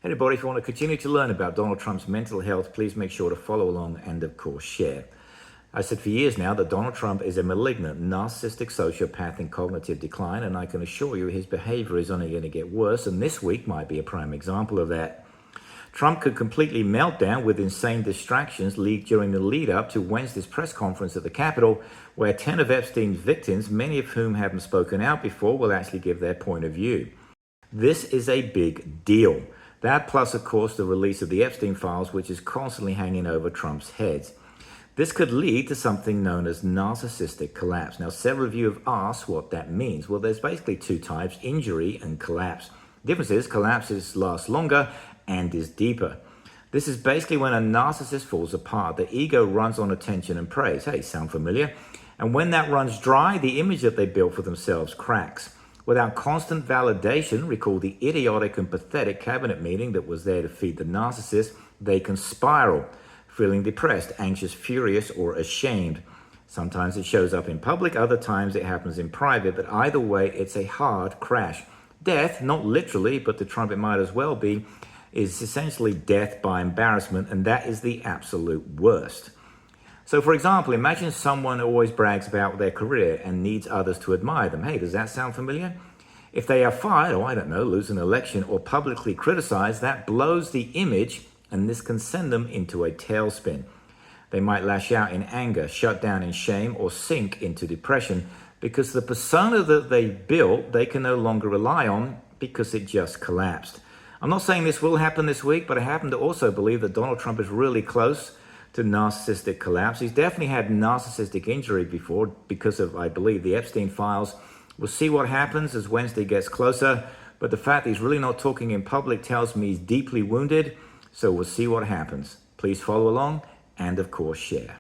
Hey everybody, if you want to continue to learn about Donald Trump's mental health, please make sure to follow along and of course share. I said for years now that Donald Trump is a malignant, narcissistic sociopath in cognitive decline, and I can assure you his behavior is only going to get worse, and this week might be a prime example of that. Trump could completely melt down with insane distractions leaked during the lead up to Wednesday's press conference at the Capitol, where 10 of Epstein's victims, many of whom haven't spoken out before, will actually give their point of view. This is a big deal. That plus, of course, the release of the Epstein files, which is constantly hanging over Trump's head. This could lead to something known as narcissistic collapse. Now, several of you have asked what that means. Well, there's basically two types, injury and collapse. The difference is collapses last longer and is deeper. This is basically when a narcissist falls apart. The ego runs on attention and praise. Hey, sound familiar? And when that runs dry, the image that they built for themselves cracks. Without constant validation, recall the idiotic and pathetic cabinet meeting that was there to feed the narcissist, they can spiral, feeling depressed, anxious, furious, or ashamed. Sometimes it shows up in public, other times it happens in private, but either way, it's a hard crash. Death, not literally, but to Trump it might as well be, is essentially death by embarrassment, and that is the absolute worst. So for example, imagine someone who always brags about their career and needs others to admire them. Hey, does that sound familiar? If they are fired, or I don't know, lose an election or publicly criticized, that blows the image, and this can send them into a tailspin. They might lash out in anger, shut down in shame, or sink into depression because the persona that they built, they can no longer rely on because it just collapsed. I'm not saying this will happen this week, but I happen to also believe that Donald Trump is really close to narcissistic collapse. He's definitely had narcissistic injury before because of, I believe, the Epstein files. We'll see what happens as Wednesday gets closer, but the fact that he's really not talking in public tells me he's deeply wounded, so we'll see what happens. Please follow along and, of course, share.